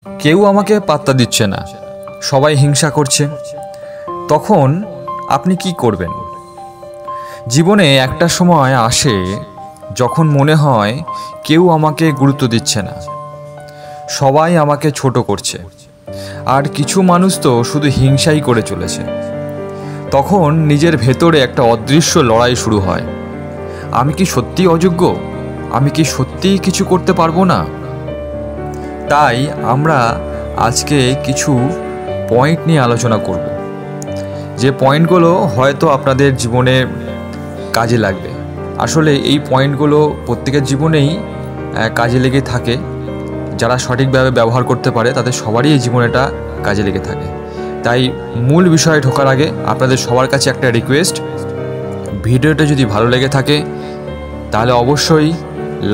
কেউ আমাকে পাত্তা দিচ্ছে না, সবাই হিংসা করছে, তখন আপনি কি করবেন? জীবনে একটা সময় আসে যখন মনে হয় কেউ আমাকে গুরুত্ব দিচ্ছে না, সবাই আমাকে ছোট করছে, আর কিছু মানুষ তো শুধু হিংসাই করে চলেছে। তখন নিজের ভেতরে একটা অদৃশ্য লড়াই শুরু হয়। আমি কি সত্যি অযোগ্য? আমি কি সত্যিই কিছু করতে পারবো না? তাই আমরা আজকে কিছু পয়েন্ট নিয়ে আলোচনা করব, যে পয়েন্টগুলো হয়তো আপনাদের জীবনে কাজে লাগবে। আসলে এই পয়েন্টগুলো প্রত্যেকের জীবনেই কাজে লেগে থাকে। যারা সঠিকভাবে ব্যবহার করতে পারে তাদের সবারই এই জীবনেটা কাজে লেগে থাকে। তাই মূল বিষয়ে ঢোকার আগে আপনাদের সবার কাছে একটা রিকোয়েস্ট, ভিডিওটা যদি ভালো লেগে থাকে তাহলে অবশ্যই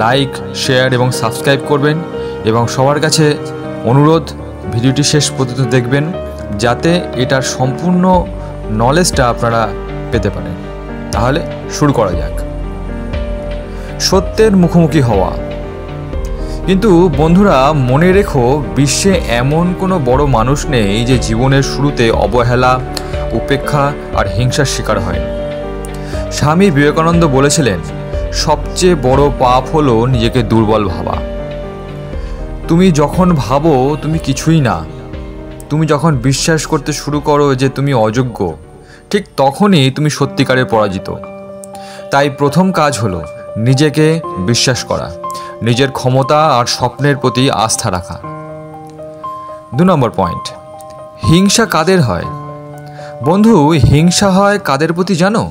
লাইক, শেয়ার এবং সাবস্ক্রাইব করবেন, এবং সবার কাছে অনুরোধ ভিডিওটি শেষ পর্যন্ত দেখবেন, যাতে এটার সম্পূর্ণ নলেজটা আপনারা পেতে পারেন। তাহলে শুরু করা যাক। সত্যের মুখোমুখি হওয়া। কিন্তু বন্ধুরা, মনে রেখো, বিশ্বে এমন কোনো বড় মানুষ নেই যে জীবনের শুরুতে অবহেলা, উপেক্ষা আর হিংসার শিকার হয়। স্বামী বিবেকানন্দ বলেছিলেন, সবচেয়ে বড় পাপ হলো নিজেকে দুর্বল ভাবা। তুমি যখন ভাবো তুমি কিছুই না, তুমি যখন বিশ্বাস করতে শুরু করো যে তুমি অযোগ্য, ঠিক তখনই তুমি সত্যিকারের পরাজিত। তাই প্রথম কাজ হলো নিজেকে বিশ্বাস করা, নিজের ক্ষমতা আর স্বপ্নের প্রতি আস্থা রাখা। 2 নম্বর পয়েন্ট, হিংসা কাদের হয়? বন্ধু, হিংসা হয় কাদের প্রতি জানো?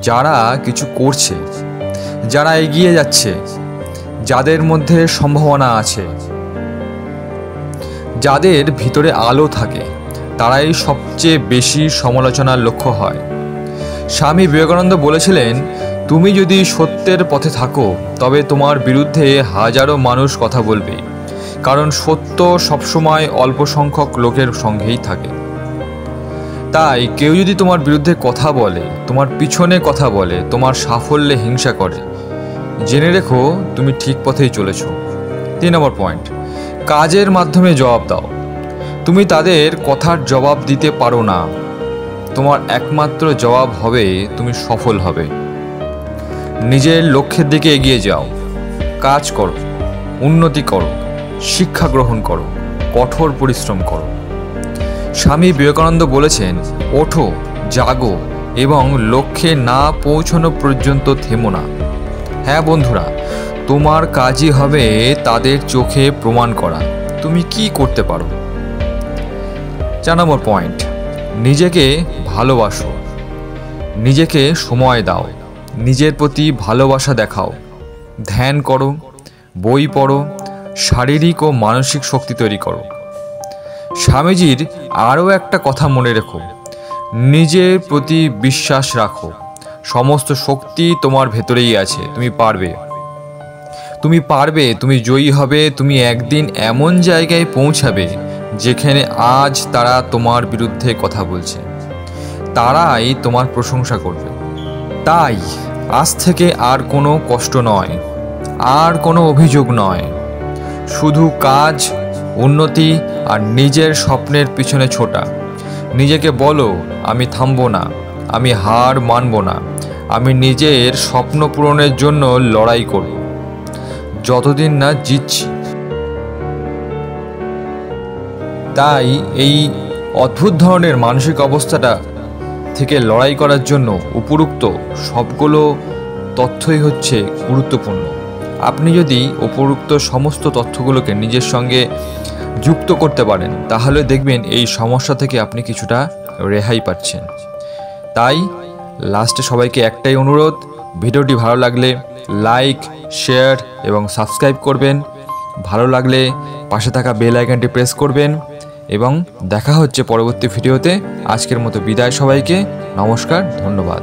যারা কিছু করছে, যারা এগিয়ে যাচ্ছে, যাদের মধ্যে সম্ভাবনা আছে, যাদের ভিতরে আলো থাকে, তারাই সবচেয়ে বেশি সমালোচনার লক্ষ্য হয়। স্বামী বিবেকানন্দ বলেছিলেন, তুমি যদি সত্যের পথে থাকো তবে তোমার বিরুদ্ধে হাজারো মানুষ কথা বলবে, কারণ সত্য সবসময় অল্প সংখ্যক লোকের সঙ্গেই থাকে। তাই কেউ যদি তোমার বিরুদ্ধে কথা বলে, তোমার পিছনে কথা বলে, তোমার সাফল্যে হিংসা করে, জেনে রেখো তুমি ঠিক পথেই চলেছ। 3 নম্বর পয়েন্ট, কাজের মাধ্যমে জবাব দাও। তুমি তাদের কথার জবাব দিতে পারো না, তোমার একমাত্র জবাব হবে তুমি সফল হবে। নিজের লক্ষ্যের দিকে এগিয়ে যাও, কাজ করো, উন্নতি করো, শিক্ষা গ্রহণ করো, কঠোর পরিশ্রম করো। স্বামী বিবেকানন্দ বলেছেন, ওঠো, জাগো এবং লক্ষ্যে না পৌঁছানো পর্যন্ত থেমো না। হ্যাঁ বন্ধুরা, তোমার কাজই হবে তাদের চোখে প্রমাণ করা তুমি কি করতে পারো। 4 নম্বর পয়েন্ট, নিজেকে ভালোবাসো, নিজেকে সময় দাও, নিজের প্রতি ভালোবাসা দেখাও। ধ্যান করো, বই পড়ো, শারীরিক ও মানসিক শক্তি তৈরি করো। স্বামীজির আরও একটা কথা মনে রেখো, নিজের প্রতি বিশ্বাস রাখো। সমস্ত শক্তি তোমার ভেতরেই আছে, তুমি পারবে, তুমি পারবে, তুমি জয়ী হবে। তুমি একদিন এমন জায়গায় পৌঁছাবে যেখানে আজ তারা তোমার বিরুদ্ধে কথা বলছে, তারাই তোমার প্রশংসা করবে। তাই আজ থেকে আর কোনো কষ্ট নয়, আর কোনো অভিযোগ নয়, শুধু কাজ, উন্নতি আর নিজের স্বপ্নের পিছনে ছোটা। নিজেকে বলো, আমি থামবো না, আমি হার মানব না, আমি নিজের স্বপ্ন পূরণের জন্য লড়াই করব, যতদিন না জিতছি। তাই এই অদ্ভুত ধরনের মানসিক অবস্থাটা থেকে লড়াই করার জন্য উপরোক্ত সবগুলো তথ্যই হচ্ছে গুরুত্বপূর্ণ। আপনি যদি উপরোক্ত সমস্ত তথ্যগুলোকে নিজের সঙ্গে যুক্ত করতে পারেন, তাহলে দেখবেন এই সমস্যা থেকে আপনি কিছুটা রেহাই পাচ্ছেন। তাই লাস্টে সবাইকে একটাই অনুরোধ, ভিডিওটি ভালো লাগলে লাইক, শেয়ার এবং সাবস্ক্রাইব করবেন। ভালো লাগলে পাশে থাকা বেল আইকনটি প্রেস করবেন, এবং দেখা হচ্ছে পরবর্তী ভিডিওতে। আজকের মতো বিদায় সবাইকে, নমস্কার, ধন্যবাদ।